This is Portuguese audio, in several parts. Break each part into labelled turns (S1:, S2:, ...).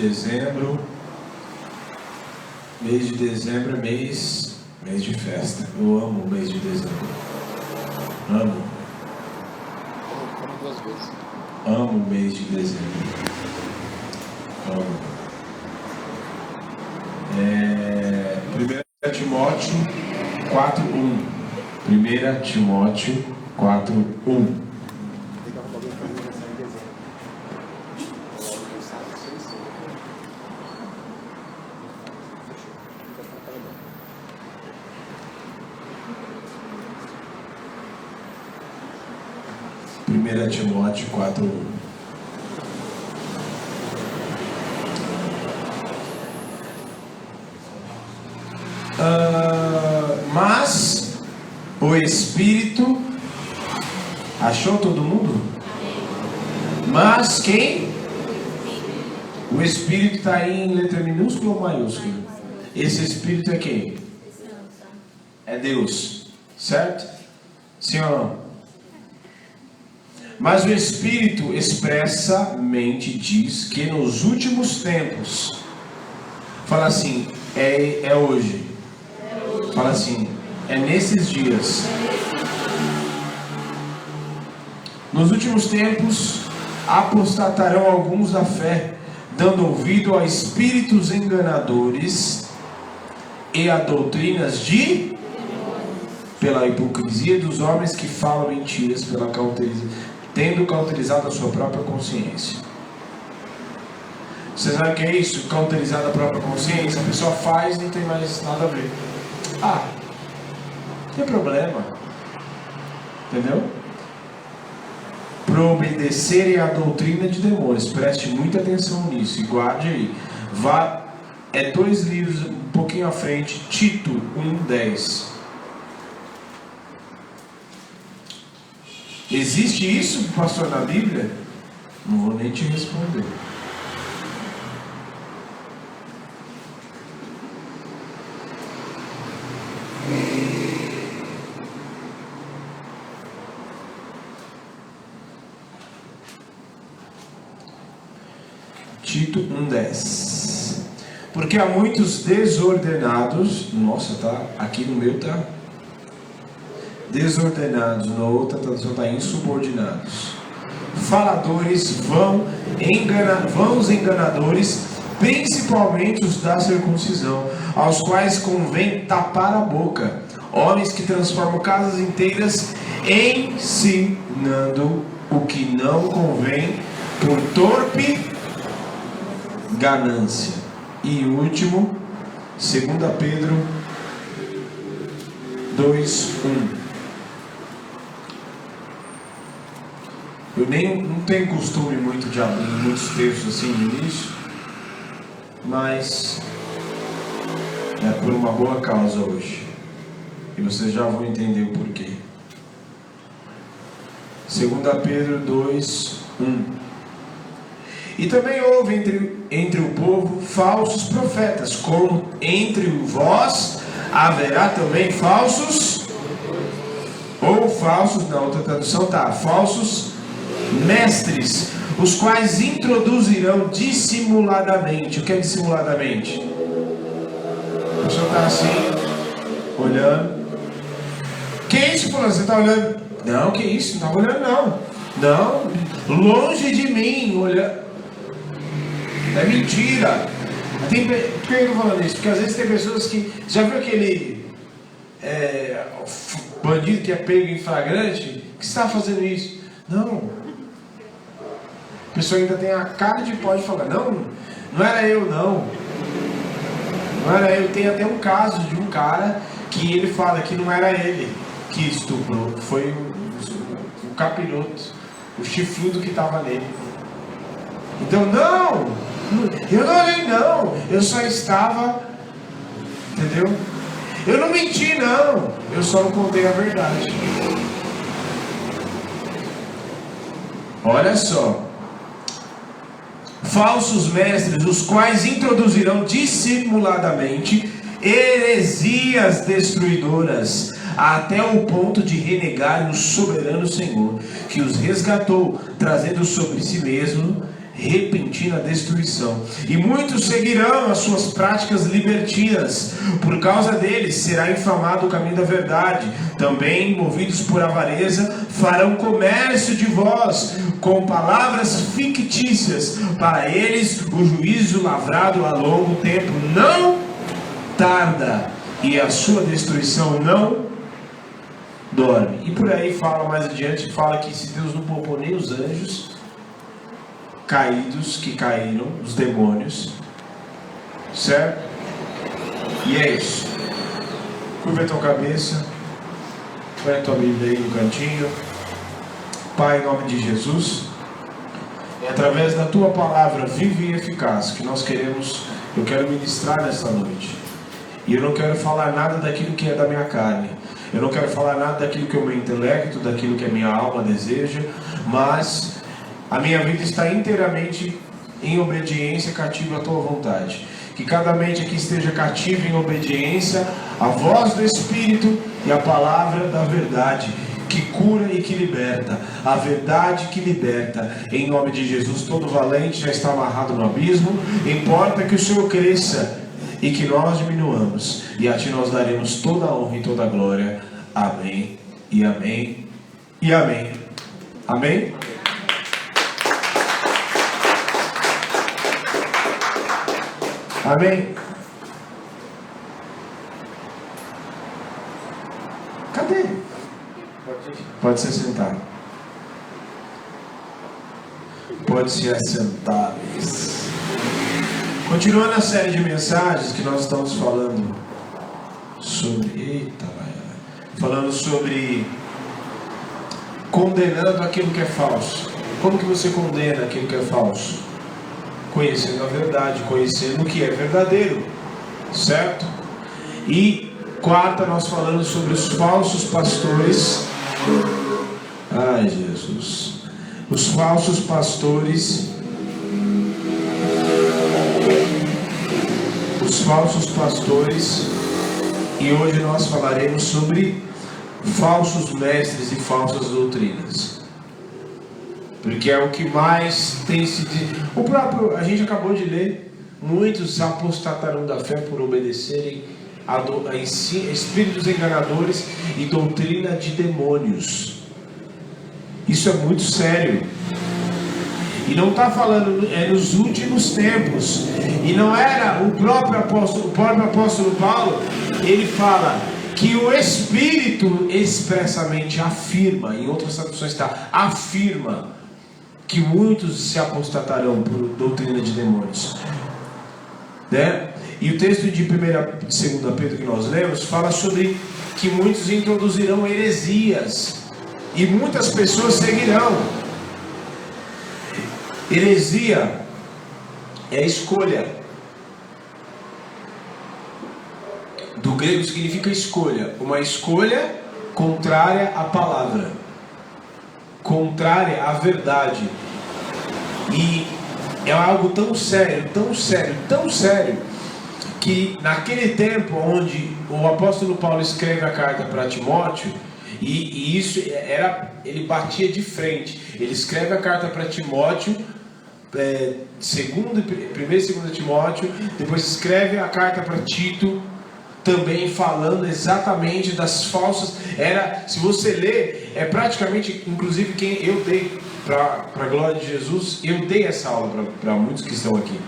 S1: dezembro. Mês de dezembro é mês de festa. Eu amo o mês de dezembro. Amo. Amo o mês de dezembro. Amo. 1 Timóteo 4:1. 1 Timóteo 4:1. Timóteo 4:1. Mas o Espírito, achou todo mundo? Mas quem? O Espírito está aí em letra minúscula ou maiúscula? Esse Espírito é quem? É Deus, certo? Sim ou não? Mas o Espírito expressamente diz que nos últimos tempos, fala assim, é hoje. Fala assim, é nesses dias. Nos últimos tempos, apostatarão alguns da fé, dando ouvido a espíritos enganadores e a doutrinas pela hipocrisia dos homens que falam mentiras, tendo cauterizado a sua própria consciência. Você sabe o que é isso? Cauterizar a própria consciência? A pessoa faz e não tem mais nada a ver. Não tem problema. Entendeu? Para obedecerem à doutrina de demônios. Preste muita atenção nisso e guarde aí. É 2 livros um pouquinho à frente. Tito 1:10. Existe isso, pastor, na Bíblia? Não vou nem te responder. Tito 1:10. Porque há muitos desordenados. Nossa, tá aqui no meu, tá? Desordenados, na outra tradução está insubordinados, faladores, vãos enganadores, principalmente os da circuncisão, aos quais convém tapar a boca, homens que transformam casas inteiras, ensinando o que não convém por torpe ganância. E último, 2 Pedro 2:1. Eu não tenho costume muito de abrir muitos textos assim no início, mas é por uma boa causa hoje. E vocês já vão entender o porquê. 2 Pedro 2:1. E também houve entre o povo falsos profetas, como entre vós haverá também falsos, na outra tradução tá, falsos mestres, os quais introduzirão dissimuladamente. O que é dissimuladamente? A pessoa está assim, olhando. Que isso, fulano? Você está olhando? Não, que isso? Não está olhando, não. Não, longe de mim, olhando. É mentira. Por que eu estou falando isso? Porque às vezes tem pessoas que... Já viu aquele bandido que é pego em flagrante? Que está fazendo isso? Não. A pessoa ainda tem a cara de pau de falar, não era eu, não era eu. Tem até um caso de um cara que ele fala que não era ele que estuprou, foi o capiroto, o chifrudo que estava nele. Então eu não olhei, não, eu só estava, entendeu? Eu não menti, não, eu só não contei a verdade. Olha só, falsos mestres, os quais introduzirão dissimuladamente heresias destruidoras, até o ponto de renegarem o soberano Senhor, que os resgatou, trazendo sobre si mesmo repentina destruição. E muitos seguirão as suas práticas libertinas. Por causa deles será infamado o caminho da verdade. Também, movidos por avareza, farão comércio de vós com palavras fictícias. Para eles o juízo lavrado a longo tempo não tarda, e a sua destruição não dorme. E por aí fala mais adiante, fala que se Deus não poupou nem os anjos caídos que caíram, os demônios, certo? E é isso. Curva a tua cabeça, põe a tua Bíblia aí no cantinho. Pai, em nome de Jesus, é através da tua palavra viva e eficaz que eu quero ministrar nesta noite. E eu não quero falar nada daquilo que é da minha carne. Eu não quero falar nada daquilo que é o meu intelecto, daquilo que a minha alma deseja, mas a minha vida está inteiramente em obediência, cativa à tua vontade. Que cada mente aqui esteja cativa em obediência à voz do Espírito e à palavra da verdade, que cura e que liberta. A verdade que liberta. Em nome de Jesus, todo valente já está amarrado no abismo. Importa que o Senhor cresça e que nós diminuamos, e a Ti nós daremos toda a honra e toda a glória. Amém, e amém, e amém. Amém? Amém? Cadê? Pode se sentar. Pode se assentar. Continuando a série de mensagens que nós estamos falando sobre condenando aquilo que é falso. Como que você condena aquilo que é falso? Conhecendo a verdade, conhecendo o que é verdadeiro, certo? E quarta, nós falamos sobre os falsos pastores. Ai, Jesus. Os falsos pastores. Os falsos pastores. E hoje nós falaremos sobre falsos mestres e falsas doutrinas. Porque é o que mais tem se... a gente acabou de ler, muitos apostatarão da fé por obedecerem a espíritos enganadores e doutrina de demônios. Isso é muito sério. E não está falando, é nos últimos tempos. E não era o próprio apóstolo Paulo, ele fala que o Espírito expressamente afirma, em outras traduções está, afirma que muitos se apostatarão por doutrina de demônios, né? E o texto de 1 e 2 Pedro que nós lemos fala sobre que muitos introduzirão heresias e muitas pessoas seguirão. Heresia é escolha. Do grego significa escolha. Uma escolha contrária à palavra, contrária à verdade. E é algo tão sério, tão sério, tão sério, que naquele tempo onde o apóstolo Paulo escreve a carta para Timóteo, e isso era, ele batia de frente. Ele escreve a carta para Timóteo, 1 e 2 Timóteo, depois escreve a carta para Tito, também falando exatamente das falsas. Se você ler, é praticamente, inclusive quem eu dei para a glória de Jesus, eu dei essa aula para muitos que estão aqui.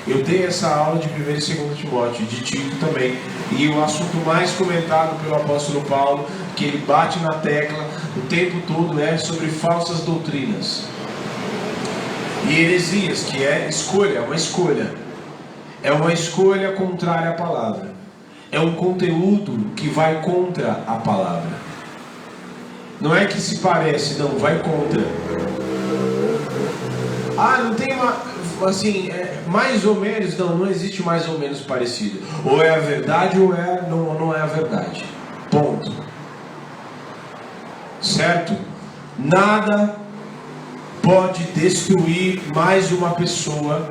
S1: Eu dei essa aula de 1 e 2 Timóteo, de Tito também. E o assunto mais comentado pelo apóstolo Paulo, que ele bate na tecla o tempo todo, é sobre falsas doutrinas e heresias, que é escolha, uma escolha. É uma escolha contrária à palavra. É um conteúdo que vai contra a palavra. Não é que se parece, não, vai contra. Não tem assim, mais ou menos, não existe mais ou menos parecido. Ou é a verdade ou não é a verdade. Ponto. Certo? Nada pode destruir mais uma pessoa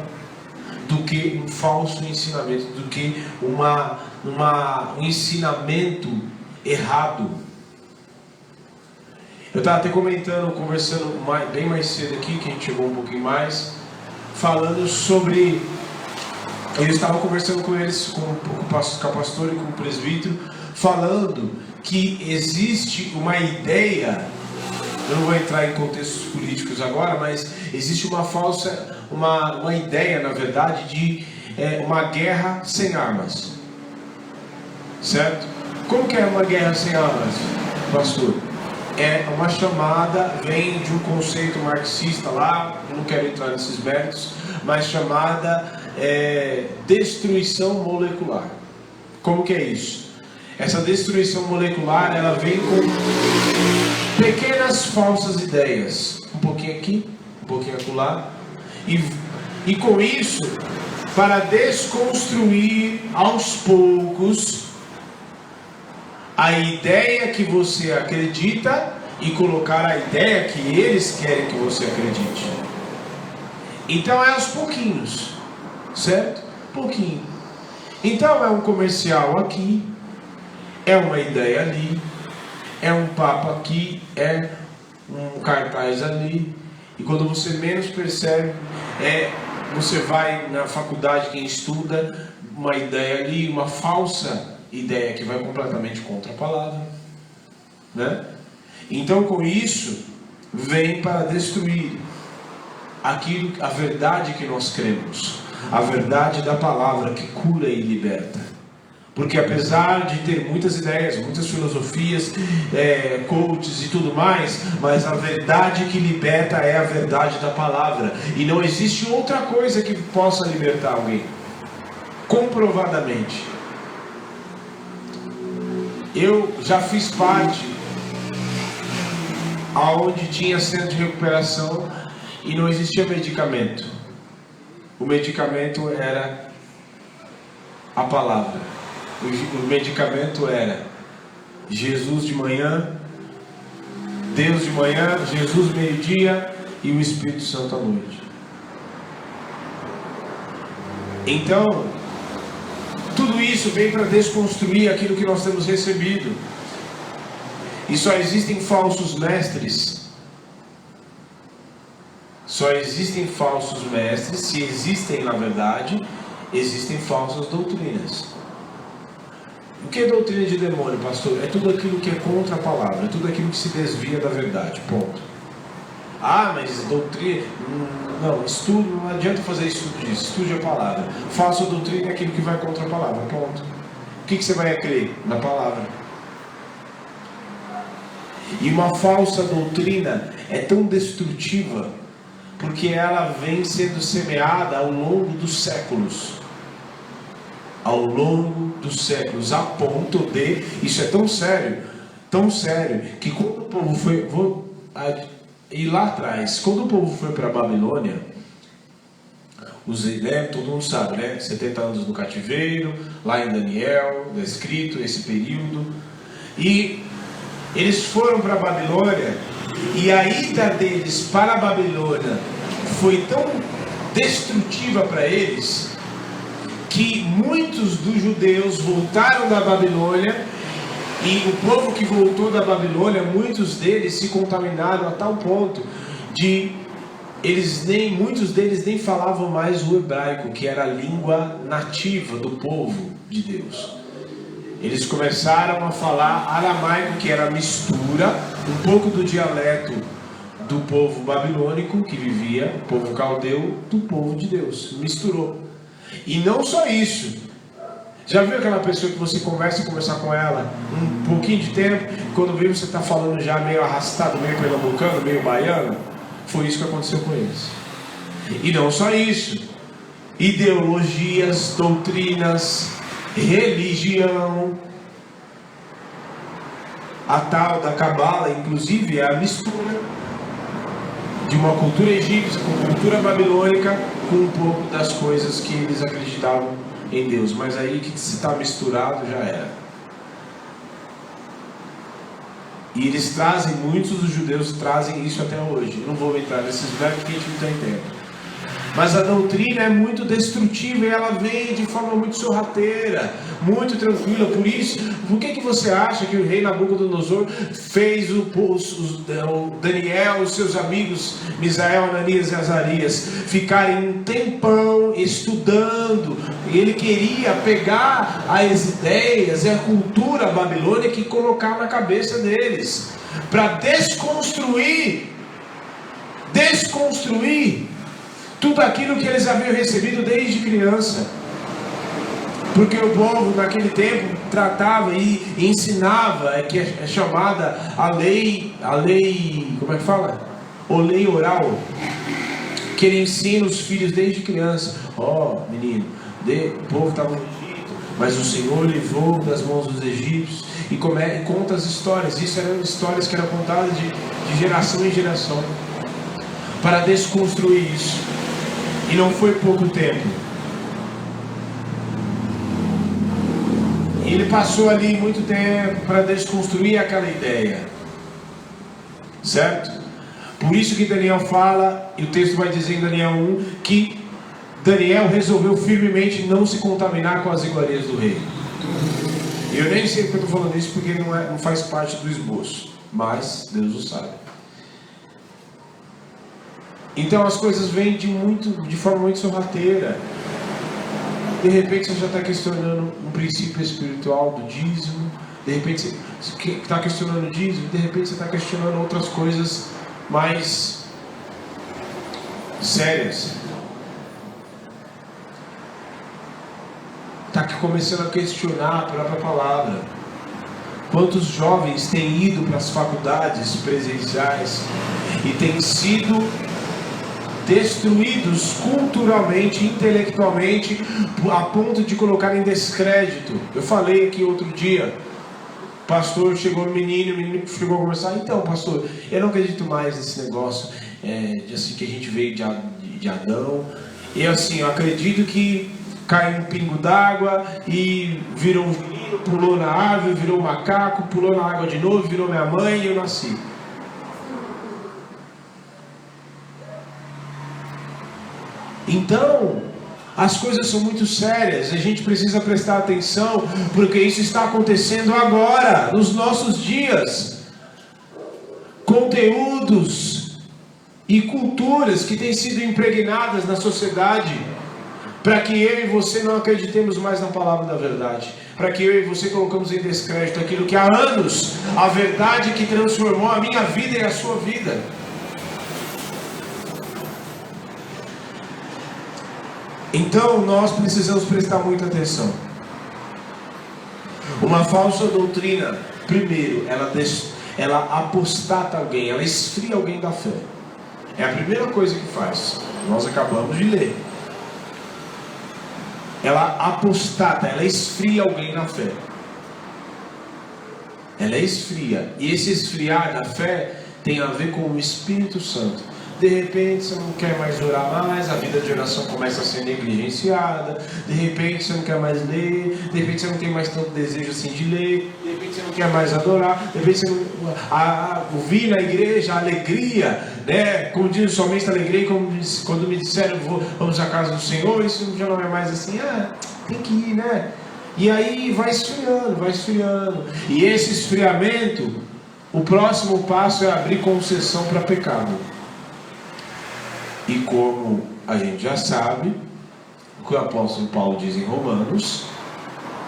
S1: do que um falso ensinamento, do que um ensinamento errado. Eu estava até conversando bem mais cedo aqui, que a gente chegou um pouquinho mais, falando sobre... Eu estava conversando com eles, com o pastor e com o presbítero, falando que existe uma ideia, eu não vou entrar em contextos políticos agora, mas existe uma ideia, na verdade, de uma guerra sem armas. Certo? Como que é uma guerra sem armas, pastor? É uma chamada, vem de um conceito marxista lá, não quero entrar nesses méritos, mas chamada destruição molecular. Como que é isso? Essa destruição molecular, ela vem com pequenas falsas ideias, um pouquinho aqui, um pouquinho acolá, e com isso, para desconstruir aos poucos a ideia que você acredita e colocar a ideia que eles querem que você acredite. Então é aos pouquinhos, certo? Pouquinho. Então é um comercial aqui, é uma ideia ali, é um papo aqui, é um cartaz ali, e quando você menos percebe, você vai na faculdade, quem estuda, uma ideia ali, uma falsa ideia que vai completamente contra a palavra, né? Então com isso vem para destruir a verdade que nós cremos, a verdade da palavra que cura e liberta. Porque apesar de ter muitas ideias, muitas filosofias, coaches e tudo mais, mas a verdade que liberta é a verdade da palavra, e não existe outra coisa que possa libertar alguém, comprovadamente. Eu já fiz parte aonde tinha centro de recuperação e não existia medicamento. O medicamento era a palavra. O medicamento era Jesus de manhã, Deus de manhã, Jesus meio-dia e o Espírito Santo à noite. Então, tudo isso vem para desconstruir aquilo que nós temos recebido. E só existem falsos mestres. Só existem falsos mestres, se existem na verdade, existem falsas doutrinas. O que é doutrina de demônio, pastor? É tudo aquilo que é contra a palavra, é tudo aquilo que se desvia da verdade, ponto. Ah, mas doutrina... Não, estudo, não adianta fazer estudo disso, estude a palavra. Falsa doutrina é aquilo que vai contra a palavra, ponto. O que você vai crer? Na palavra. E uma falsa doutrina é tão destrutiva, porque ela vem sendo semeada ao longo dos séculos. Ao longo dos séculos, a ponto de... Isso é tão sério, que quando o povo foi... E lá atrás, quando o povo foi para a Babilônia, todo mundo sabe, né? 70 anos no cativeiro, lá em Daniel, descrito esse período. E eles foram para a Babilônia, e a ida deles para a Babilônia foi tão destrutiva para eles, que muitos dos judeus voltaram da Babilônia. E o povo que voltou da Babilônia, muitos deles se contaminaram a tal ponto de muitos deles nem falavam mais o hebraico, que era a língua nativa do povo de Deus. Eles começaram a falar aramaico, que era a mistura, um pouco do dialeto do povo babilônico que vivia, o povo caldeu, do povo de Deus. Misturou. E não só isso. Já viu aquela pessoa que você começa a conversar com ela um pouquinho de tempo, quando vê você está falando já meio arrastado, meio pernambucano, meio baiano? Foi isso que aconteceu com eles. E não só isso. Ideologias, doutrinas, religião, a tal da Cabala, inclusive, é a mistura de uma cultura egípcia com cultura babilônica, com um pouco das coisas que eles acreditavam em Deus. Mas aí que se está misturado já era. E eles trazem, muitos dos judeus trazem isso até hoje. Eu não vou entrar nesses méritos porque a gente não tem tempo. Mas a doutrina é muito destrutiva e ela vem de forma muito sorrateira, muito tranquila. Por que você acha que o rei Nabucodonosor fez o Daniel, os seus amigos Misael, Ananias e Azarias ficarem um tempão estudando? Ele queria pegar as ideias e a cultura babilônica e colocar na cabeça deles, para desconstruir tudo aquilo que eles haviam recebido desde criança. Porque o povo naquele tempo tratava e ensinava, que é chamada a lei, como é que fala? A lei oral, que ele ensina os filhos desde criança. Menino, o povo estava no Egito, mas o Senhor livrou das mãos dos egípcios, e conta as histórias. Isso eram histórias que eram contadas de geração em geração, para desconstruir isso. E não foi pouco tempo. Ele passou ali muito tempo para desconstruir aquela ideia, certo? Por isso que Daniel fala, e o texto vai dizer em Daniel 1, que Daniel resolveu firmemente não se contaminar com as iguarias do rei. E eu nem sei porque eu estou falando isso, porque não faz parte do esboço, mas Deus o sabe. Então as coisas vêm de forma muito sorrateira. De repente você já está questionando um princípio espiritual do dízimo. De repente você está questionando o dízimo. De repente você está questionando outras coisas mais sérias. Está começando a questionar a própria palavra. Quantos jovens têm ido para as faculdades presenciais e têm sido destruídos culturalmente, intelectualmente, a ponto de colocar em descrédito? Eu falei aqui outro dia, o pastor chegou no menino, o menino chegou a conversar: então, pastor, eu não acredito mais nesse negócio de assim, que a gente veio de Adão. E assim, eu acredito que caiu um pingo d'água e virou um menino, pulou na árvore, virou um macaco, pulou na água de novo, virou minha mãe e eu nasci. Então, as coisas são muito sérias, a gente precisa prestar atenção, porque isso está acontecendo agora, nos nossos dias. Conteúdos e culturas que têm sido impregnadas na sociedade, para que eu e você não acreditemos mais na palavra da verdade, para que eu e você colocamos em descrédito aquilo que há anos, a verdade que transformou a minha vida e a sua vida. Então nós precisamos prestar muita atenção. Uma falsa doutrina, primeiro, ela apostata alguém, ela esfria alguém da fé. É a primeira coisa que faz. Nós acabamos de ler. Ela apostata, ela esfria alguém na fé. Ela esfria. E esse esfriar da fé tem a ver com o Espírito Santo. De repente você não quer mais orar mais, a vida de oração começa a ser negligenciada. De repente você não quer mais ler, de repente você não tem mais tanto desejo assim de ler, de repente você não quer mais adorar, de repente você não ouvir na igreja a alegria, né? Como diz o salmista, alegria quando me disseram vamos à casa do Senhor. Isso já não é mais assim, tem que ir, né? E aí vai esfriando. E esse esfriamento, o próximo passo é abrir concessão para pecado. E como a gente já sabe, o que o apóstolo Paulo diz em Romanos,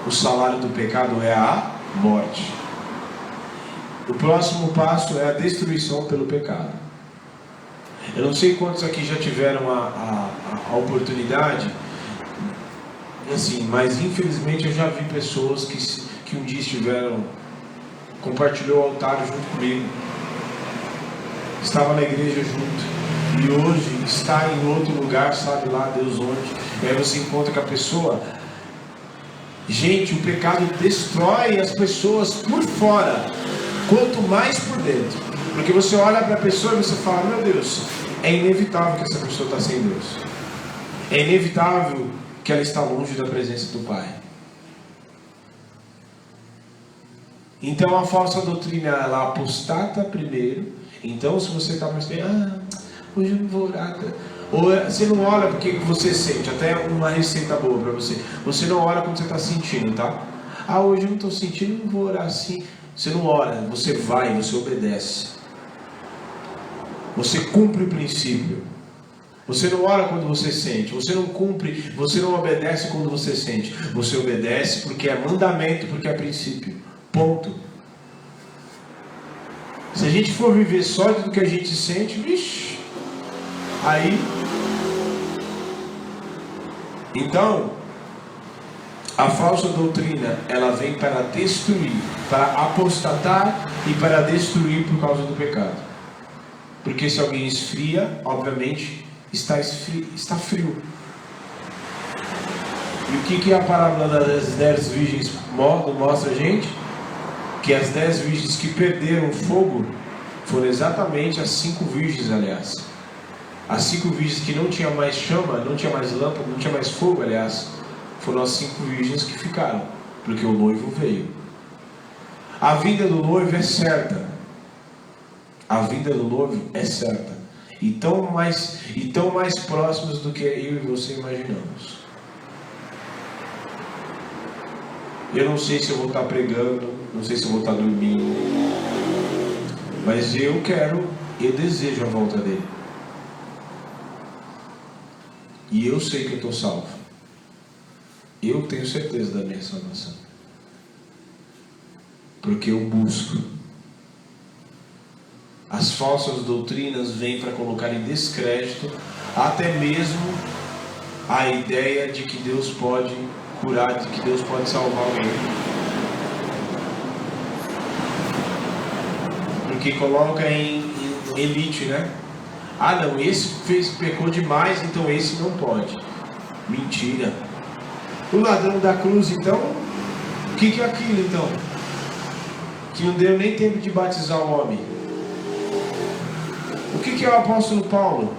S1: o salário do pecado é a morte. O próximo passo é a destruição pelo pecado. Eu não sei quantos aqui já tiveram a oportunidade, assim, mas infelizmente eu já vi pessoas que um dia compartilhou o altar junto comigo, estava na igreja junto, e hoje está em outro lugar, sabe lá Deus onde. E aí você encontra com a pessoa. Gente, o pecado destrói as pessoas por fora, quanto mais por dentro. Porque você olha para a pessoa e você fala: meu Deus, é inevitável que essa pessoa está sem Deus. É inevitável que ela está longe da presença do Pai. Então a falsa doutrina, ela apostata primeiro. Então se você está pensando: hoje eu não vou orar, Ou você não ora porque você sente, até uma receita boa para você. Você não ora quando você está sentindo, tá? Ah, hoje eu não estou sentindo, não vou orar assim. Você não ora, você vai, você obedece. Você cumpre o princípio. Você não ora quando você sente. Você não cumpre, você não obedece quando você sente. Você obedece porque é mandamento, porque é princípio. Ponto. Se a gente for viver só do que a gente sente, vixe, aí... Então, a falsa doutrina, ela vem para destruir, para apostatar e para destruir por causa do pecado. Porque se alguém esfria, obviamente, está frio. E o que a parábola das 10 virgens mostra a gente? Que as 10 virgens que perderam o fogo foram exatamente as 5 virgens, aliás. As 5 virgens que não tinha mais chama, não tinha mais lâmpada, não tinha mais fogo, aliás, foram as 5 virgens que ficaram, porque o noivo veio. A vinda do noivo é certa. A vinda do noivo é certa. E tão mais próximos do que eu e você imaginamos. Eu não sei se eu vou estar pregando, não sei se eu vou estar dormindo, mas eu desejo a volta dele. E eu sei que eu estou salvo. Eu tenho certeza da minha salvação. Porque eu busco. As falsas doutrinas vêm para colocar em descrédito até mesmo a ideia de que Deus pode curar, de que Deus pode salvar alguém. Porque coloca em elite, né? Ah não, esse pecou demais, então esse não pode. Mentira. O ladrão da cruz, então, o que é aquilo então? Que não deu nem tempo de batizar o homem. O que é o apóstolo Paulo?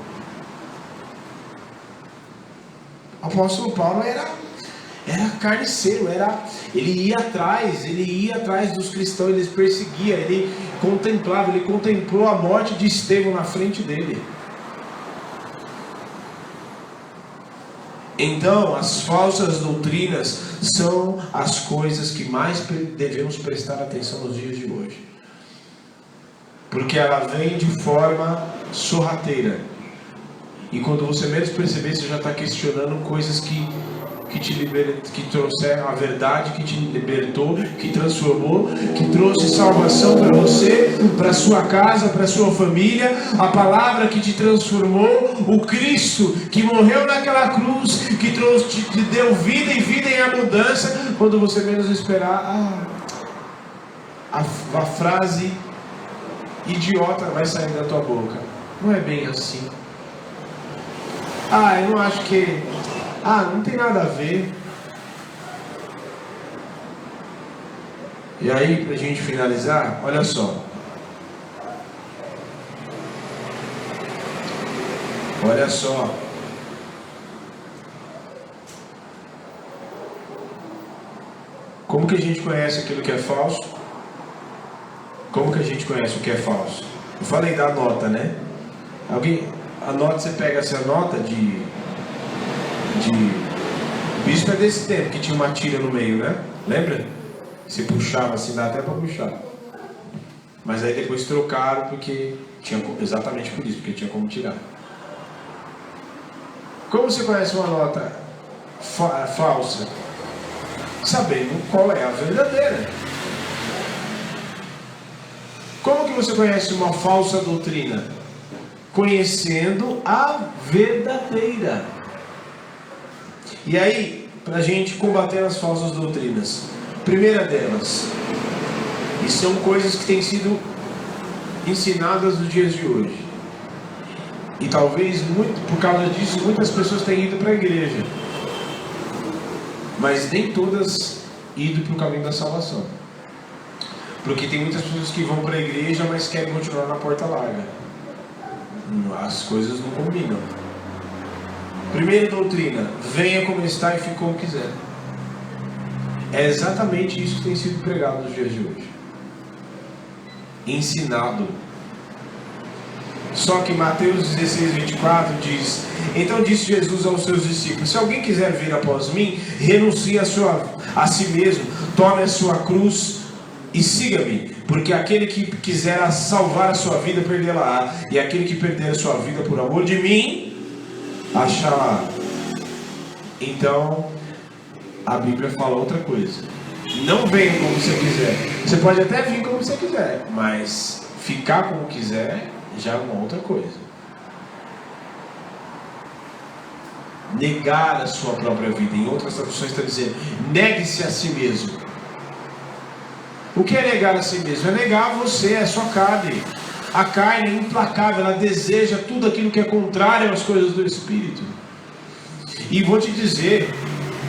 S1: O apóstolo Paulo era carniceiro, ele ia atrás dos cristãos, ele perseguia, ele contemplou a morte de Estevão na frente dele. Então, as falsas doutrinas são as coisas que mais devemos prestar atenção nos dias de hoje. Porque ela vem de forma sorrateira. E quando você menos perceber, você já está questionando coisas que trouxeram a verdade, que te libertou, que transformou, que trouxe salvação para você, para sua casa, para sua família, a palavra que te transformou, o Cristo que morreu naquela cruz, que te deu vida e vida em abundância. Quando você menos esperar, a frase idiota vai sair da tua boca. Não é bem assim. Eu não acho que... não tem nada a ver. E aí, pra gente finalizar, olha só. Olha só. Como que a gente conhece aquilo que é falso? Como que a gente conhece o que é falso? Eu falei da nota, né? A nota, você pega essa nota de bispo é desse tempo, que tinha uma tira no meio, né? Lembra? Se puxava assim, dá até para puxar. Mas aí depois trocaram porque exatamente por isso, porque tinha como tirar. Como você conhece uma nota falsa? Sabendo qual é a verdadeira. Como que você conhece uma falsa doutrina? Conhecendo a verdadeira. E aí, para a gente combater as falsas doutrinas, primeira delas, e são coisas que têm sido ensinadas nos dias de hoje, e talvez por causa disso muitas pessoas têm ido para a igreja, mas nem todas ido para o caminho da salvação, porque tem muitas pessoas que vão para a igreja, mas querem continuar na porta larga. As coisas não combinam. Primeira doutrina: venha como está e fique como quiser. É exatamente isso que tem sido pregado nos dias de hoje, ensinado. Só que Mateus 16, 24 diz: então disse Jesus aos seus discípulos: se alguém quiser vir após mim, renuncie a si mesmo, tome a sua cruz e siga-me. Porque aquele que quiser salvar a sua vida, perdê-la-á, e aquele que perder a sua vida por amor de mim, achará. Então, a Bíblia fala outra coisa: não venha como você quiser. Você pode até vir como você quiser, mas ficar como quiser já é uma outra coisa. Negar a sua própria vida. Em outras traduções está dizendo: negue-se a si mesmo. O que é negar a si mesmo? É negar você, a sua carne. A carne é implacável, ela deseja tudo aquilo que é contrário às coisas do Espírito. E vou te dizer,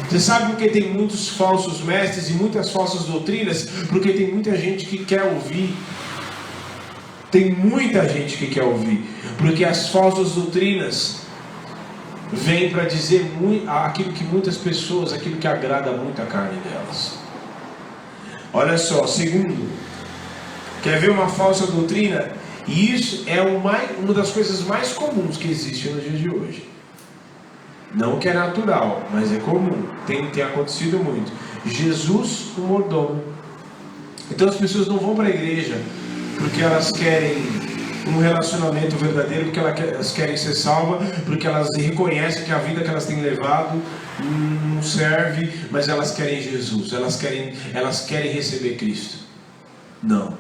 S1: você sabe por que tem muitos falsos mestres e muitas falsas doutrinas? Porque tem muita gente que quer ouvir. Tem muita gente que quer ouvir. Porque as falsas doutrinas vêm para dizer aquilo que muitas pessoas, aquilo que agrada muito a carne delas. Olha só, segundo, quer ver uma falsa doutrina? E isso é uma das coisas mais comuns que existe nos dias de hoje. Não que é natural, mas é comum. Tem acontecido muito. Jesus, o mordomo. Então as pessoas não vão para a igreja porque elas querem um relacionamento verdadeiro, porque elas querem ser salvas, porque elas reconhecem que a vida que elas têm levado não serve, mas elas querem Jesus, elas querem receber Cristo. Não.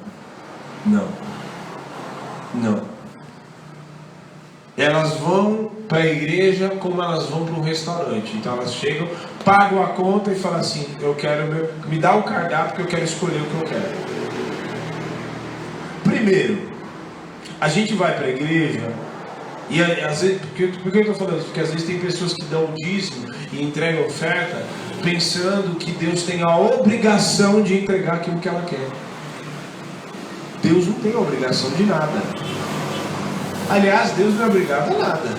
S1: Elas vão para a igreja como elas vão para um restaurante. Então elas chegam, pagam a conta e falam assim: eu quero me dá o cardápio que eu quero escolher o que eu quero. Primeiro, a gente vai para a igreja e às vezes, por que eu estou falando isso? Porque às vezes tem pessoas que dão dízimo e entregam oferta pensando que Deus tem a obrigação de entregar aquilo que ela quer. Deus não tem obrigação de nada. Aliás, Deus não é obrigado a nada.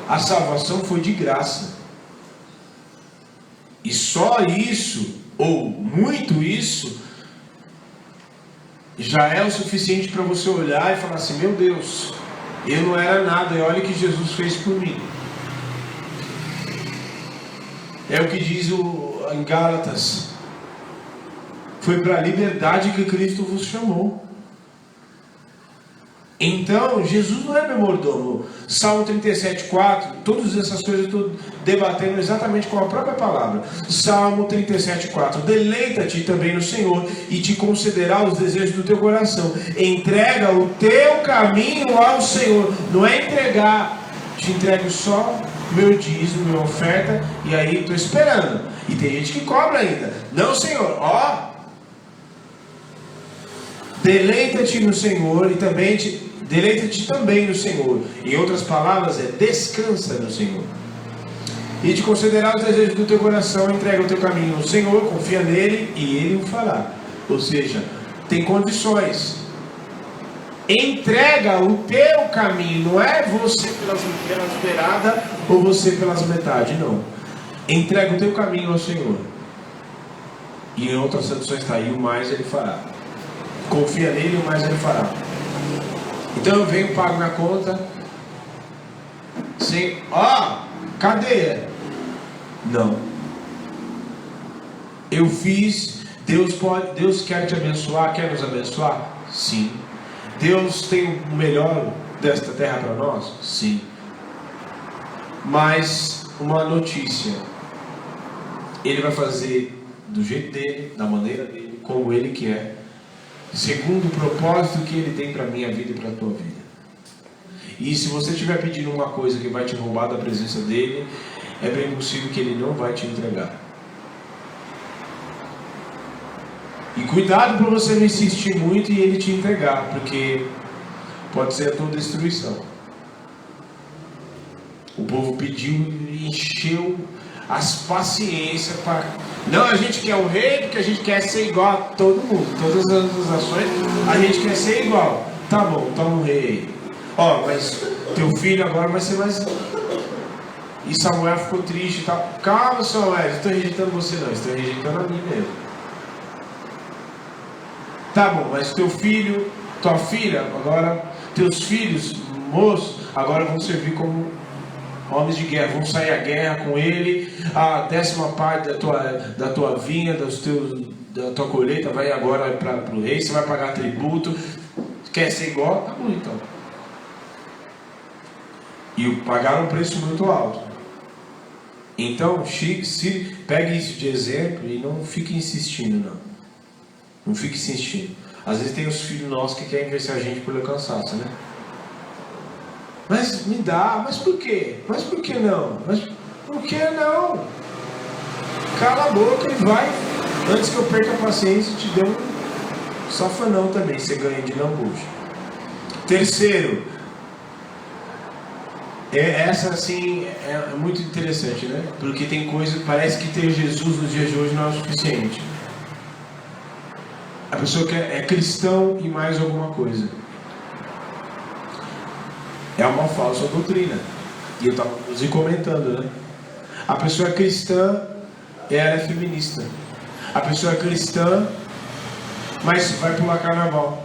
S1: A salvação foi de graça. E só isso, ou muito isso, já é o suficiente para você olhar e falar assim: meu Deus, eu não era nada, e olha o que Jesus fez por mim. É o que diz em Gálatas: foi para a liberdade que Cristo vos chamou. Então, Jesus não é meu mordomo. Salmo 37,4, todas essas coisas eu estou debatendo exatamente com a própria palavra. Salmo 37,4: deleita-te também no Senhor e te concederá os desejos do teu coração. Entrega o teu caminho ao Senhor. Não é entregar, te entrego só meu dízimo, minha oferta, e aí estou esperando. E tem gente que cobra ainda. Não, Senhor, deleita-te no Senhor e também deleita-te também no Senhor. Em outras palavras, descansa no Senhor. E te concederá os desejos do teu coração. Entrega o teu caminho ao Senhor, confia nele e ele o fará. Ou seja, tem condições. Entrega o teu caminho. Não é você pelas beiradas ou você pelas metades, não. Entrega o teu caminho ao Senhor. E em outras traduções está aí: o mais ele fará. Confia nele e o mais ele fará. Então eu venho, pago na conta, sem, cadê? Não. Eu fiz, Deus quer te abençoar, quer nos abençoar? Sim. Deus tem o melhor desta terra para nós? Sim. Mas uma notícia: Ele vai fazer do jeito dele, da maneira dele, como Ele quer, segundo o propósito que Ele tem para a minha vida e para a tua vida. E se você estiver pedindo uma coisa que vai te roubar da presença dEle, é bem possível que Ele não vai te entregar. E cuidado para você não insistir muito e Ele te entregar, porque pode ser a tua destruição. O povo pediu e encheu as paciências para... Não, a gente quer o rei porque a gente quer ser igual a todo mundo. Todas as ações a gente quer ser igual. Tá bom, toma um rei. Mas teu filho agora vai ser mais... E Samuel ficou triste e tal. Calma, Samuel, eu estou rejeitando você não, estou rejeitando a mim mesmo. Tá bom, mas teu filho, tua filha, agora, teus filhos, moços, agora vão servir como homens de guerra, vão sair à guerra com ele, a 10ª parte da tua vinha, da tua colheita vai agora para o rei, você vai pagar tributo, quer ser igual? Tá bom então. E pagaram um preço muito alto. Então, pegue isso de exemplo e não fique insistindo, não. Não fique insistindo. Às vezes tem os filhos nossos que querem ver se a gente por cansaço, né? Mas me dá, mas por quê? Mas por que não? Mas por que não? Cala a boca e vai. Antes que eu perca a paciência, te dê um safanão também, você ganha de lambuja. Terceiro, essa assim é muito interessante, né? Porque tem coisa, parece que ter Jesus nos dias de hoje não é o suficiente. A pessoa que é cristão e mais alguma coisa. É uma falsa doutrina. E eu estava comentando, né? A pessoa é cristã, ela é feminista. A pessoa é cristã, mas vai pular carnaval.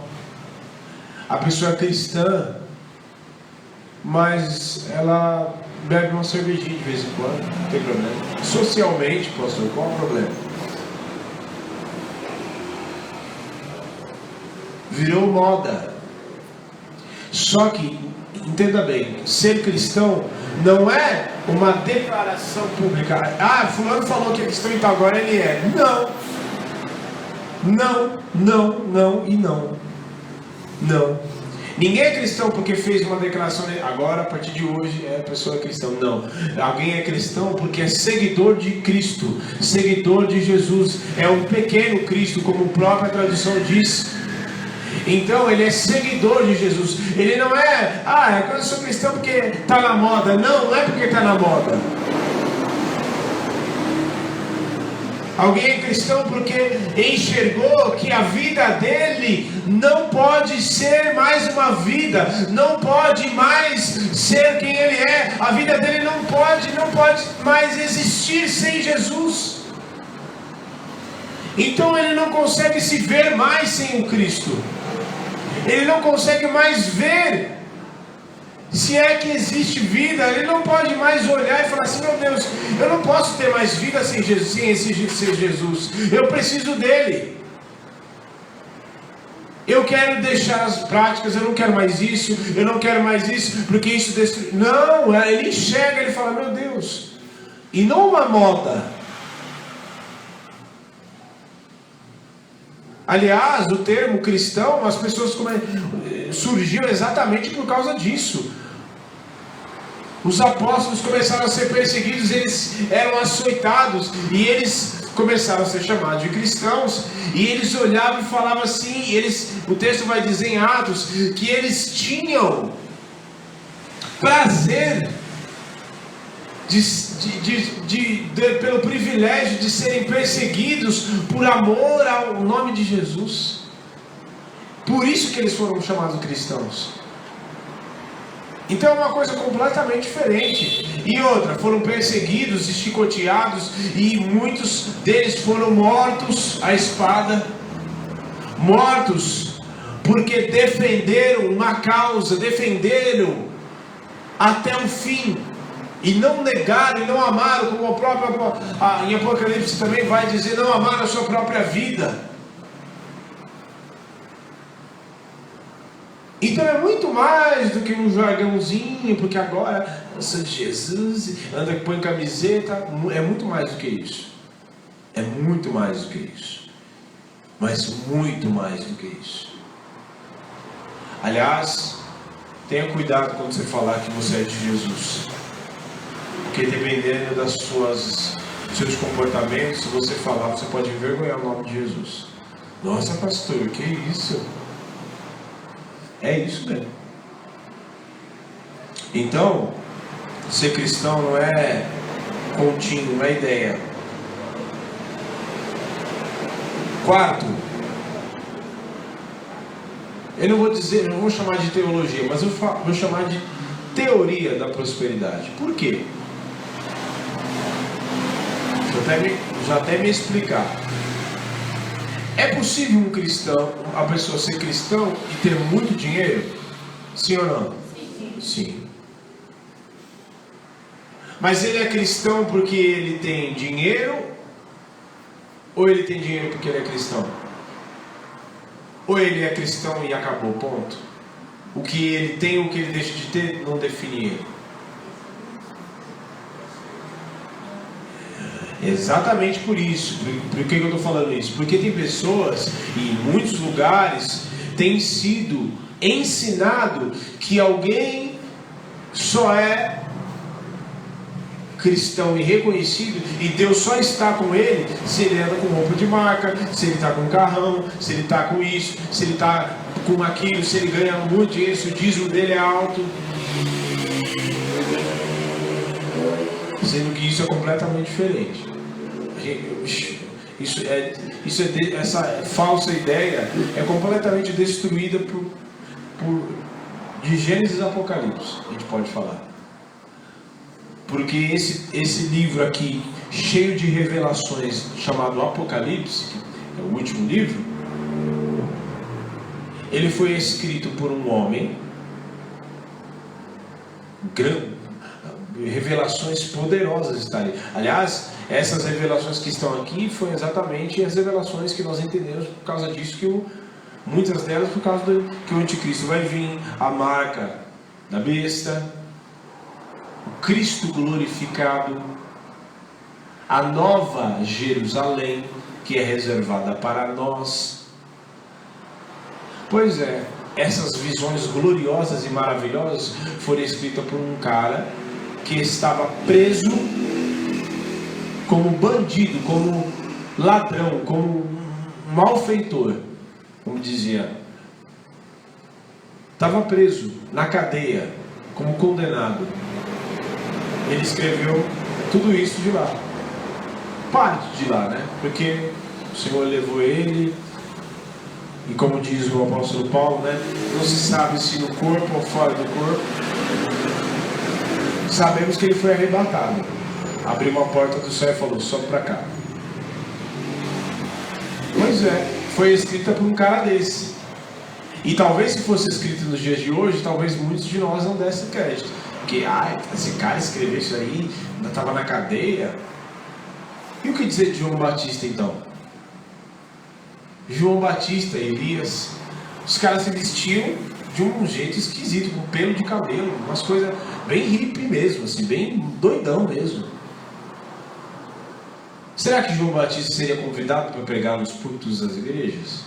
S1: A pessoa é cristã, mas ela bebe uma cervejinha de vez em quando, não tem problema. Socialmente, pastor, qual é o problema? Virou moda. Só que, entenda bem, ser cristão não é uma declaração pública. Ah, fulano falou que é cristão, então agora ele é. Não. Não, não, não e não. Não. Ninguém é cristão porque fez uma declaração, agora a partir de hoje a pessoa é cristão. Não. Alguém é cristão porque é seguidor de Cristo, seguidor de Jesus. É um pequeno Cristo, como a própria tradição diz. Então ele é seguidor de Jesus. Ele não é, agora eu sou cristão porque está na moda. Não, não é porque está na moda. Alguém é cristão porque enxergou que a vida dele não pode ser mais uma vida, não pode mais ser quem ele é. A vida dele não pode mais existir sem Jesus. Então ele não consegue se ver mais sem o Cristo. Ele não consegue mais ver se é que existe vida. Ele não pode mais olhar e falar assim: meu Deus, eu não posso ter mais vida sem Jesus, sem Jesus. Eu preciso dele. Eu quero deixar as práticas, eu não quero mais isso, eu não quero mais isso, porque isso destrui. Não, ele enxerga, ele fala: meu Deus. E não uma moda. Aliás, o termo cristão, as pessoas surgiu exatamente por causa disso. Os apóstolos começaram a ser perseguidos, eles eram açoitados, e eles começaram a ser chamados de cristãos, e eles olhavam e falavam assim, o texto vai dizer em Atos, que eles tinham prazer pelo privilégio de serem perseguidos por amor ao nome de Jesus. Por isso que eles foram chamados cristãos. Então é uma coisa completamente diferente. E outra, foram perseguidos, chicoteados, e muitos deles foram mortos à espada. Mortos porque defenderam uma causa, defenderam até o fim. E não negaram e não amaram, como em Apocalipse também vai dizer, não amaram a sua própria vida. Então é muito mais do que um jargãozinho, porque agora eu sou de Jesus, anda que põe camiseta. É muito mais do que isso. É muito mais do que isso. Mas muito mais do que isso. Aliás, tenha cuidado quando você falar que você é de Jesus. Porque dependendo dos seus comportamentos, se você falar, você pode envergonhar o nome de Jesus. Nossa, pastor, que isso? É isso mesmo. Então, ser cristão não é contínuo, não é ideia. Quarto, eu não vou chamar de teologia, mas eu vou chamar de teoria da prosperidade. Por quê? Deixa eu até me explicar. É possível um cristão, a pessoa ser cristão e ter muito dinheiro? Sim ou não? Sim. Mas ele é cristão porque ele tem dinheiro? Ou ele tem dinheiro porque ele é cristão? Ou ele é cristão e acabou, ponto? O que ele tem ou o que ele deixa de ter não define ele. Exatamente por isso. Por que eu estou falando isso? Porque tem pessoas, e em muitos lugares, tem sido ensinado que alguém só é cristão e reconhecido, e Deus só está com ele se ele anda com roupa de marca, se ele está com carrão, se ele está com isso, se ele está com aquilo, se ele ganha muito dinheiro, se o dízimo dele é alto. Sendo que isso é completamente diferente. Essa falsa ideia é completamente destruída de Gênesis a Apocalipse, a gente pode falar. Porque esse livro aqui, cheio de revelações, chamado Apocalipse, que é o último livro, ele foi escrito por um homem, revelações poderosas estão ali. Aliás, essas revelações que estão aqui foram exatamente as revelações que nós entendemos por causa disso, muitas delas por causa que o anticristo vai vir, a marca da besta, o Cristo glorificado, a nova Jerusalém, que é reservada para nós. Pois é, essas visões gloriosas e maravilhosas foram escritas por um cara que estava preso como bandido, como ladrão, como um malfeitor, como dizia. Estava preso na cadeia, como condenado. Ele escreveu tudo isso de lá, parte de lá, né? Porque o Senhor levou ele, e como diz o apóstolo Paulo, né? Não se sabe se no corpo ou fora do corpo. Sabemos que ele foi arrebatado, abriu uma porta do céu e falou: sobe para cá. Pois é, foi escrita por um cara desse. E talvez se fosse escrito nos dias de hoje, talvez muitos de nós não dessem crédito. Porque, esse cara escreveu isso aí, ainda estava na cadeia. E o que dizer de João Batista então? João Batista, Elias, os caras se vestiam de um jeito esquisito, com pelo de cabelo, umas coisas bem hippie mesmo, assim, bem doidão mesmo. Será que João Batista seria convidado para pregar nos púlpitos das igrejas?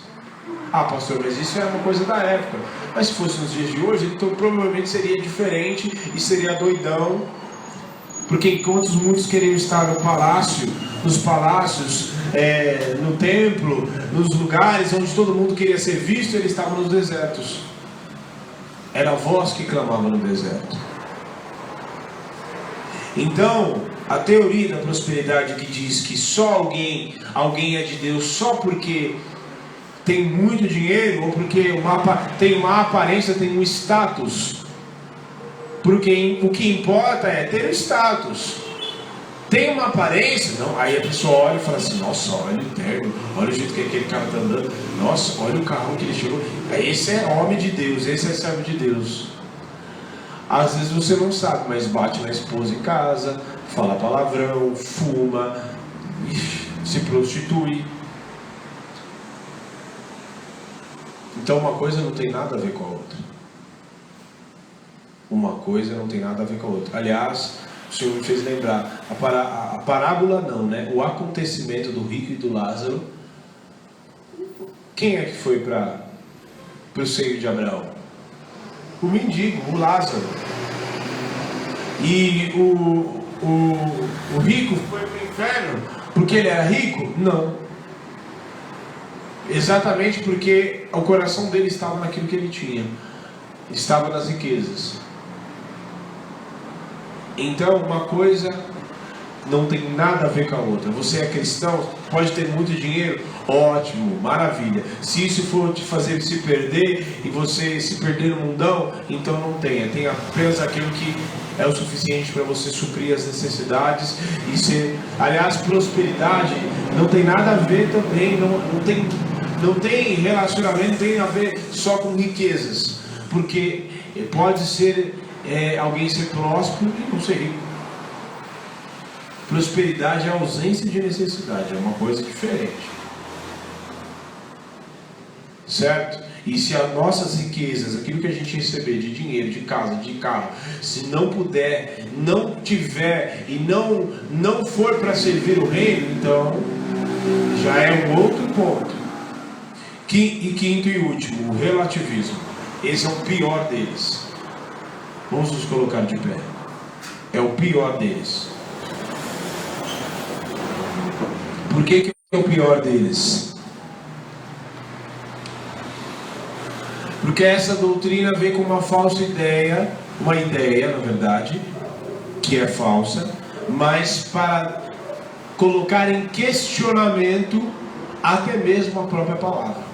S1: Pastor, mas isso é uma coisa da época. Mas se fosse nos dias de hoje, então provavelmente seria diferente e seria doidão. Porque enquanto muitos queriam estar no palácio, nos palácios, no templo, nos lugares onde todo mundo queria ser visto, ele estava nos desertos. Era a voz que clamava no deserto. Então, a teoria da prosperidade que diz que só alguém é de Deus só porque tem muito dinheiro, ou porque tem uma aparência, tem um status. Porque o que importa é ter o status. Tem uma aparência, não, aí a pessoa olha e fala assim: nossa, olha o terno, olha o jeito que aquele cara está andando, nossa, olha o carro que ele chegou. Esse é homem de Deus, esse é servo de Deus. Às vezes você não sabe, mas bate na esposa em casa, fala palavrão, fuma, se prostitui. Então uma coisa não tem nada a ver com a outra. Uma coisa não tem nada a ver com a outra. Aliás, o Senhor me fez lembrar, a parábola não, né? O acontecimento do rico e do Lázaro. Quem é que foi para o seio de Abraão? O mendigo, o Lázaro. E o rico foi para o inferno porque ele era rico? Não. Exatamente porque o coração dele estava naquilo que ele tinha. Estava nas riquezas. Então uma coisa não tem nada a ver com a outra. Você é cristão, pode ter muito dinheiro, ótimo, maravilha. Se isso for te fazer se perder e você se perder no mundão, então não tenha. Tenha apenas aquilo que é o suficiente para você suprir as necessidades e ser. Aliás, prosperidade não tem nada a ver também, não tem Não tem relacionamento, não tem a ver só com riquezas. Porque pode ser alguém ser próspero e não ser rico. Prosperidade é a ausência de necessidade, é uma coisa diferente. Certo? E se as nossas riquezas, aquilo que a gente receber de dinheiro, de casa, de carro, se não puder, não tiver e não for para servir o reino, então já é um outro ponto. E quinto e último, o relativismo. Esse é o pior deles. Vamos nos colocar de pé. É o pior deles. Por que é o pior deles? Porque essa doutrina vem com uma falsa ideia, uma ideia, na verdade, que é falsa, mas para colocar em questionamento até mesmo a própria palavra.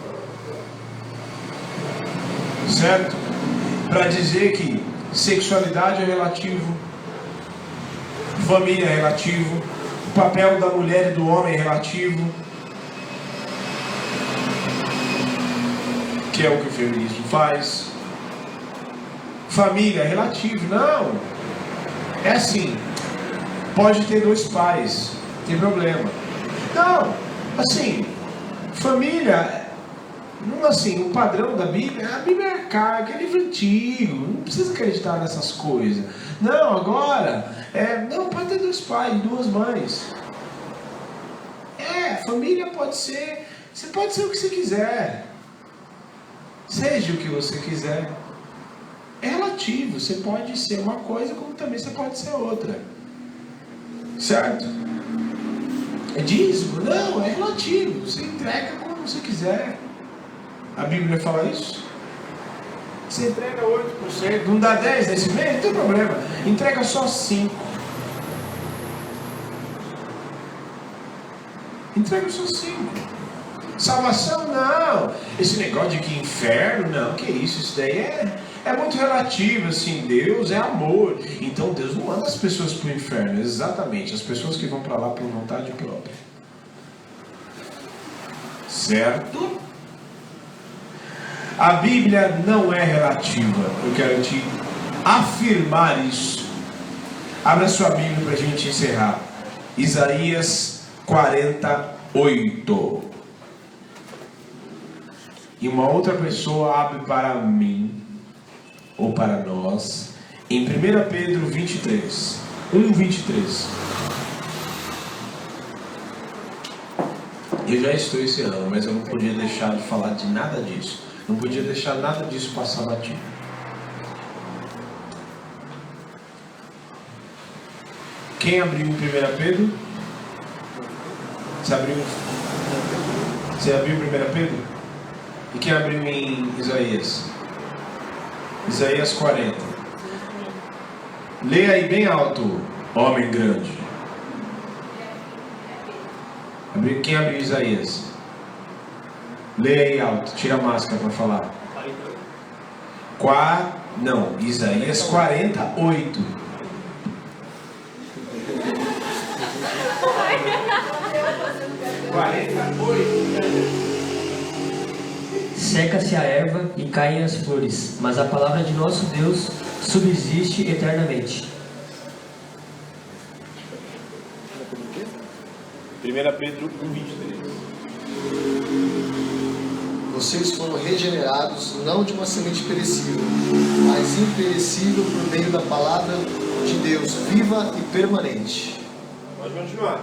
S1: Certo? Para dizer que sexualidade é relativo, família é relativo, o papel da mulher e do homem é relativo, que é o que o feminismo faz. Família é relativo, não. É assim, pode ter 2 pais, não tem problema. Não, assim, família, assim, o padrão da Bíblia, a Bíblia é arcaica, é livro antigo, não precisa acreditar nessas coisas. Não, agora, não, pode ter 2 pais, 2 mães. Família pode ser, você pode ser o que você quiser. Seja o que você quiser. É relativo, você pode ser uma coisa como também você pode ser outra. Certo? É dízimo? Não, é relativo, você entrega como você quiser. A Bíblia fala isso? Você entrega 8%, não dá 10 nesse mês, não tem problema. Entrega só 5%. Entrega só 5%. Salvação, não. Esse negócio de que inferno, não, que isso? Isso daí é muito relativo, assim. Deus é amor. Então Deus não manda as pessoas para o inferno. Exatamente, as pessoas que vão para lá por vontade própria. Certo? A Bíblia não é relativa. Eu quero te afirmar isso. Abra sua Bíblia para a gente encerrar. Isaías 48. E uma outra pessoa abre para mim, ou para nós, em 1 Pedro 23. 1:23. Eu já estou esse ano, mas eu não podia deixar de falar de nada disso. Não podia deixar nada disso passar batido. Quem abriu em 1 Pedro? Você abriu 1 Pedro? E quem abriu em Isaías? Isaías 40. Leia aí bem alto, homem grande. Quem abriu Isaías? Leia aí alto, tira a máscara para falar. Isaías 48.
S2: Seca-se a erva e caem as flores, mas a palavra de nosso Deus subsiste eternamente.
S1: 1 Pedro 1:23.
S3: Vocês foram regenerados não de uma semente perecível, mas imperecível por meio da palavra de Deus, viva e permanente.
S1: Pode continuar.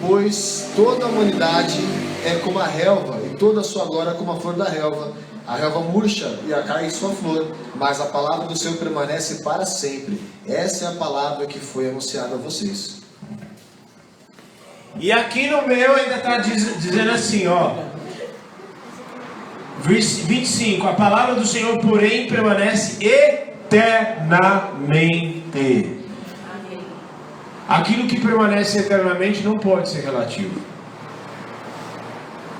S3: Pois toda a humanidade é como a relva, e toda a sua glória como a flor da relva. A relva murcha e cai sua flor, mas a palavra do Senhor permanece para sempre. Essa é a palavra que foi anunciada a vocês.
S1: E aqui no meu ainda está dizendo assim, ó. 25. A palavra do Senhor, porém, permanece eternamente. Aquilo que permanece eternamente não pode ser relativo.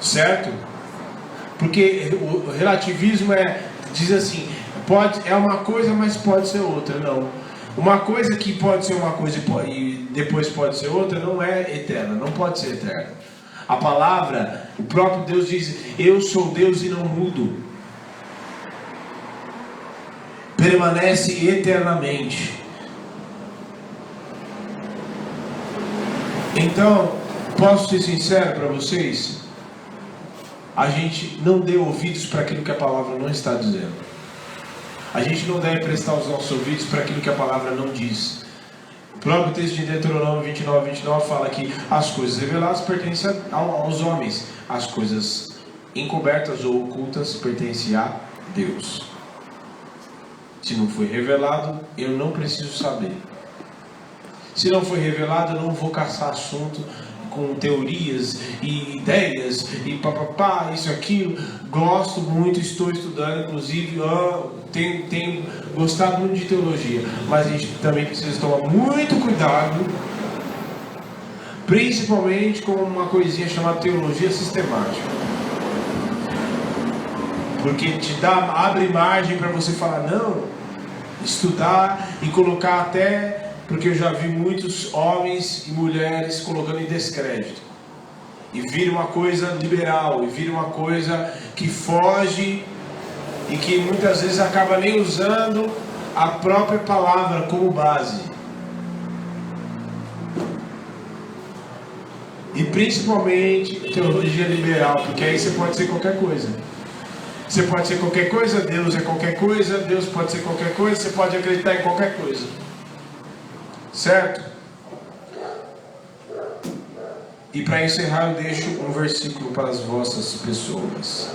S1: Certo? Porque o relativismo diz assim, é uma coisa, mas pode ser outra. Não. Uma coisa que pode ser uma coisa e depois pode ser outra, não é eterna, não pode ser eterna. A palavra, o próprio Deus diz: eu sou Deus e não mudo. Permanece eternamente. Então, posso ser sincero para vocês? A gente não dê ouvidos para aquilo que a palavra não está dizendo. A gente não deve prestar os nossos ouvidos para aquilo que a palavra não diz. O próprio texto de Deuteronômio 29 fala que as coisas reveladas pertencem aos homens, as coisas encobertas ou ocultas pertencem a Deus. Se não foi revelado, eu não preciso saber. Se não foi revelado, eu não vou caçar assunto com teorias e ideias e papapá, isso, aquilo. Gosto muito, estou estudando, inclusive tenho gostado muito de teologia, mas a gente também precisa tomar muito cuidado, principalmente com uma coisinha chamada teologia sistemática, porque abre margem para você falar, não, estudar e colocar até... Porque eu já vi muitos homens e mulheres colocando em descrédito. E vira uma coisa liberal, e vira uma coisa que foge e que muitas vezes acaba nem usando a própria palavra como base. E principalmente teologia liberal, porque aí você pode ser qualquer coisa. Você pode ser qualquer coisa, Deus é qualquer coisa, Deus pode ser qualquer coisa, você pode acreditar em qualquer coisa. Certo? E para encerrar eu deixo um versículo para as vossas pessoas.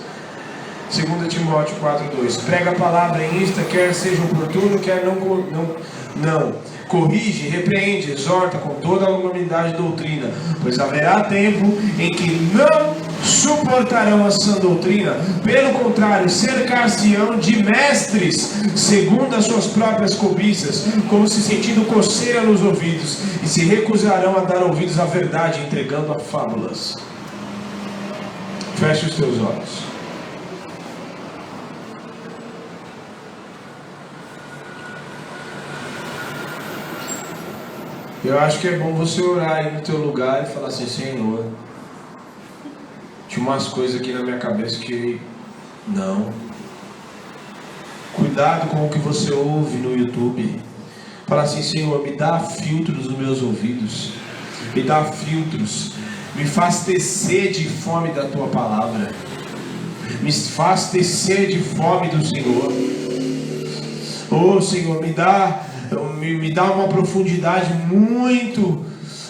S1: 2 Timóteo 4:2. Prega a palavra em insta, quer seja oportuno, quer não. Corrige, repreende, exorta com toda a longanimidade e doutrina, pois haverá tempo em que não suportarão a sã doutrina, pelo contrário, cercar-se-ão de mestres, segundo as suas próprias cobiças, como se sentindo coceira nos ouvidos, e se recusarão a dar ouvidos à verdade, entregando a fábulas. Feche os teus olhos. Eu acho que é bom você orar aí no teu lugar e falar assim, Senhor, tinha umas coisas aqui na minha cabeça que não. Cuidado com o que você ouve no YouTube. Fala assim, Senhor, me dá filtros nos meus ouvidos. Me dá filtros. Me faz ter sede e fome da tua palavra. Me faz ter sede e fome do Senhor. Oh Senhor, me dá uma profundidade muito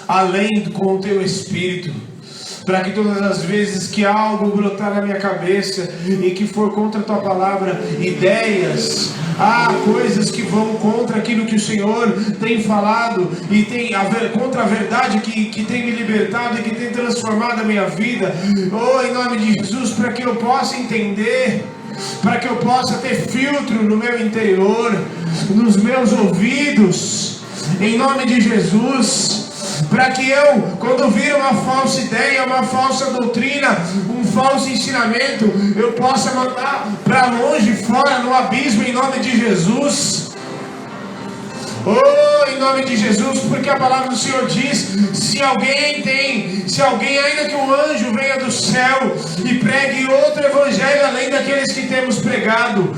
S1: além com o teu Espírito, para que todas as vezes que algo brotar na minha cabeça e que for contra a tua palavra, ideias, coisas que vão contra aquilo que o Senhor tem falado e contra a verdade que tem me libertado e que tem transformado a minha vida, em nome de Jesus, para que eu possa entender, para que eu possa ter filtro no meu interior, nos meus ouvidos, em nome de Jesus, para que eu, quando vir uma falsa ideia, uma falsa doutrina, um falso ensinamento, eu possa mandar para longe, fora, no abismo, em nome de Jesus. Em nome de Jesus, porque a palavra do Senhor diz, se alguém, ainda que um anjo venha do céu e pregue outro evangelho além daqueles que temos pregado,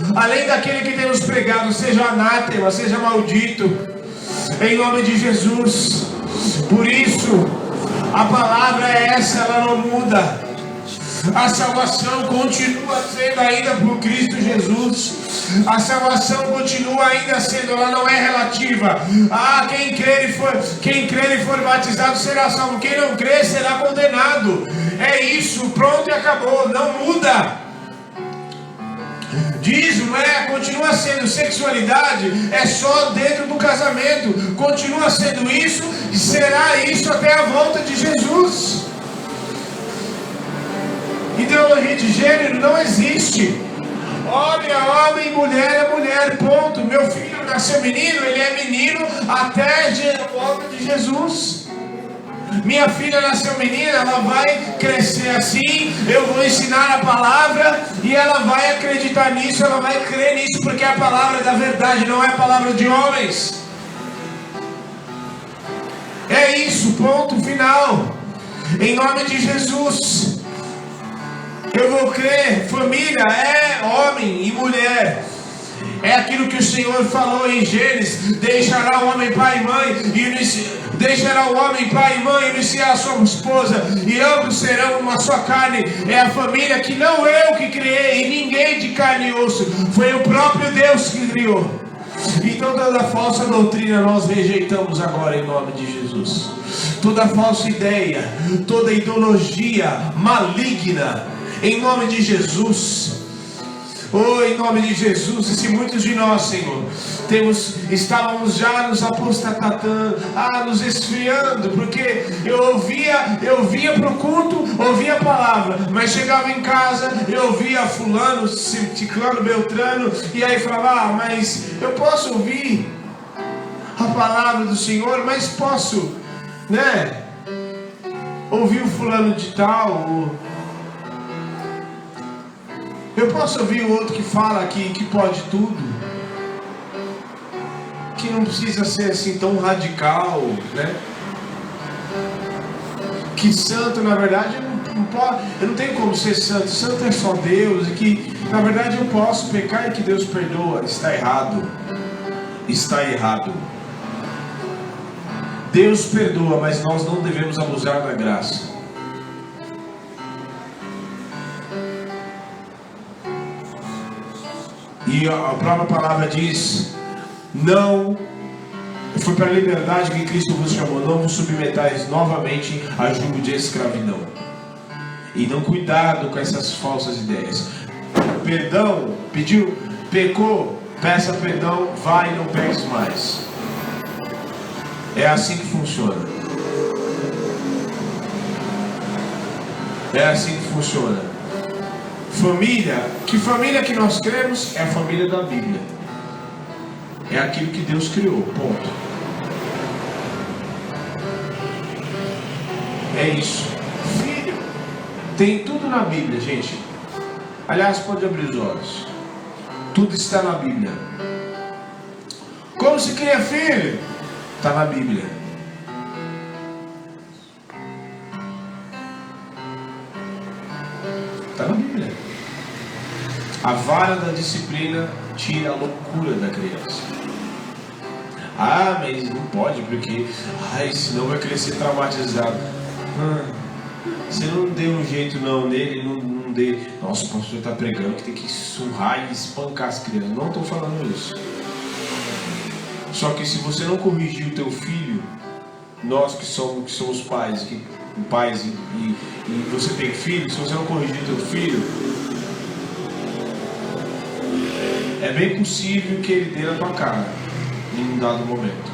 S1: seja anátema, seja maldito, em nome de Jesus. Por isso, a palavra é essa, ela não muda. A salvação continua sendo ainda por Cristo Jesus. A salvação continua ainda sendo, ela não é relativa. Quem crer e for batizado será salvo. Quem não crer será condenado. É isso, pronto e acabou, não muda. Dízimo continua sendo, sexualidade é só dentro do casamento, continua sendo isso e será isso até a volta de Jesus. Ideologia de gênero não existe. Homem é homem, mulher é mulher, ponto. Meu filho nasceu menino, ele é menino até a volta de Jesus. Minha filha nasceu menina, ela vai crescer assim, eu vou ensinar a palavra e ela vai acreditar nisso, ela vai crer nisso, porque é a palavra da verdade, não é a palavra de homens. É isso, ponto final. Em nome de Jesus. Eu vou crer. Família é homem e mulher. É aquilo que o Senhor falou em Gênesis: deixará o homem pai e mãe deixará o homem pai e mãe, iniciar a sua esposa, e ambos serão uma só carne. É a família que não eu que criei, e ninguém de carne e osso, foi o próprio Deus que criou. Então toda falsa doutrina nós rejeitamos agora em nome de Jesus. Toda falsa ideia, toda ideologia maligna, em nome de Jesus. Oh, em nome de Jesus. E se muitos de nós, Senhor, estávamos já nos apostatando, nos esfriando, porque eu vinha para o culto, ouvia a palavra, mas chegava em casa, eu ouvia fulano, ciclano, beltrano, e aí falava: mas eu posso ouvir a palavra do Senhor, mas posso, ouvir o fulano de tal, eu posso ouvir o outro que fala que pode tudo, que não precisa ser assim tão radical, que santo, na verdade, eu não tenho como ser santo. Santo é só Deus, e que na verdade eu posso pecar e que Deus perdoa. Está errado. Está errado. Deus perdoa, mas nós não devemos abusar da graça. E a própria palavra diz: não, foi para a liberdade que Cristo vos chamou, não vos submetais novamente a jugo de escravidão. E não cuidado com essas falsas ideias. Perdão, pediu, pecou, peça perdão, vai e não peques mais. É assim que funciona. É assim que funciona. Família, que família que nós cremos é a família da Bíblia. É aquilo que Deus criou, ponto. É isso. Filho, tem tudo na Bíblia, gente. Aliás, pode abrir os olhos. Tudo está na Bíblia. Como se cria filho? Está na Bíblia. Está na Bíblia. A vara da disciplina tira a loucura da criança. Mas não pode, porque senão vai crescer traumatizado. Você não deu um jeito nele, não deu. Nossa, o pastor está pregando que tem que surrar e espancar as crianças. Não estou falando isso. Só que se você não corrigir o teu filho, nós que somos pais, e você tem filho, se você não corrigir o teu filho, é bem possível que ele dê na tua cara em um dado momento.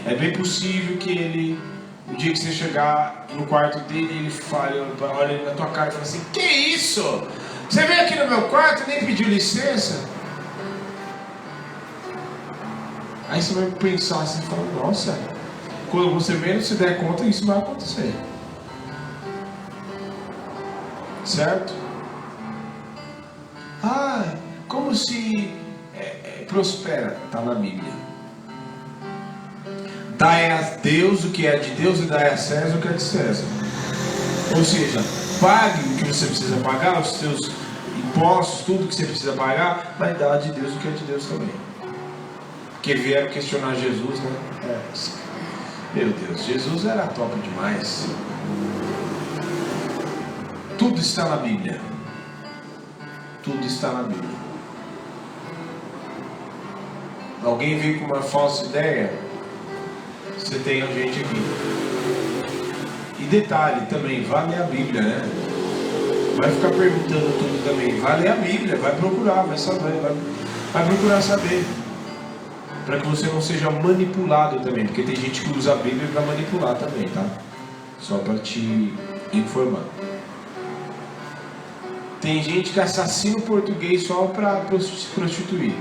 S1: É bem possível que ele, no dia que você chegar no quarto dele, ele olha na tua cara e fala assim: que isso? Você veio aqui no meu quarto e nem pediu licença? Aí você vai pensar assim e falar: nossa, quando você menos se der conta, isso vai acontecer. Certo? Como se prospera? Está na Bíblia. Dai a Deus o que é de Deus e dai a César o que é de César. Ou seja, pague o que você precisa pagar, os seus impostos, tudo que você precisa pagar, mas dá de Deus o que é de Deus também. Porque vieram questionar Jesus, Meu Deus, Jesus era top demais. Tudo está na Bíblia. Tudo está na Bíblia. Alguém veio com uma falsa ideia? Você tem a gente aqui. E detalhe também, vai ler a Bíblia, Vai ficar perguntando tudo também. Vai ler a Bíblia, vai procurar, vai saber, vai procurar saber. Para que você não seja manipulado também, porque tem gente que usa a Bíblia para manipular também, tá? Só para te informar. Tem gente que assassina o português só para se prostituir.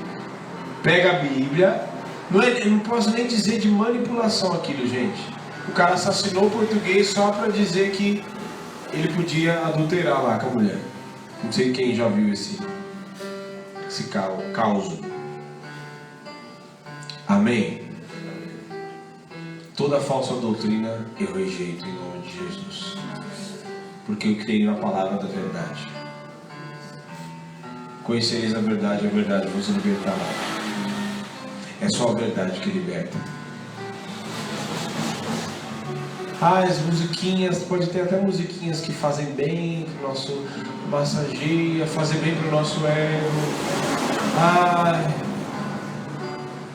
S1: Pega a Bíblia, não posso nem dizer de manipulação aquilo, gente. O cara assassinou o português só para dizer que ele podia adulterar lá com a mulher. Não sei quem já viu esse caos. Amém? Toda falsa doutrina eu rejeito em nome de Jesus. Porque eu creio na palavra da verdade. Conhecereis a verdade vos libertará. É só a verdade que liberta. As musiquinhas, pode ter até musiquinhas que fazem bem para o nosso massageia, fazem bem para o nosso ego.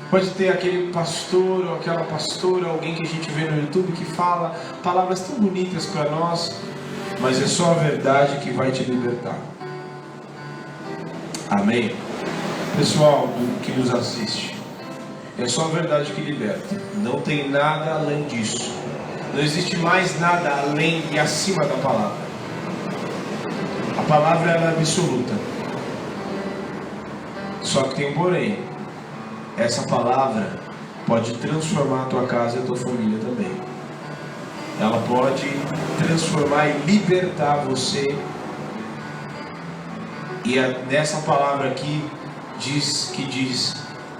S1: Pode ter aquele pastor ou aquela pastora, alguém que a gente vê no YouTube que fala palavras tão bonitas para nós, mas é só a verdade que vai te libertar. Amém? Pessoal que nos assiste, é só a verdade que liberta. Não tem nada além disso. Não existe mais nada além e acima da palavra. A palavra ela é absoluta. Só que tem um porém. Essa palavra pode transformar a tua casa e a tua família também. Ela pode transformar e libertar você. E nessa palavra aqui diz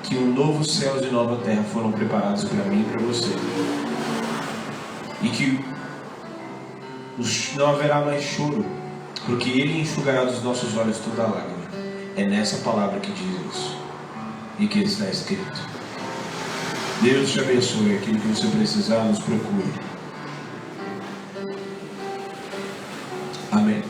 S1: que um novo céu e nova terra foram preparados para mim e para você. E que não haverá mais choro, porque Ele enxugará dos nossos olhos toda a lágrima. É nessa palavra que diz isso e que está escrito. Deus te abençoe. Aquilo que você precisar, nos procure. Amém.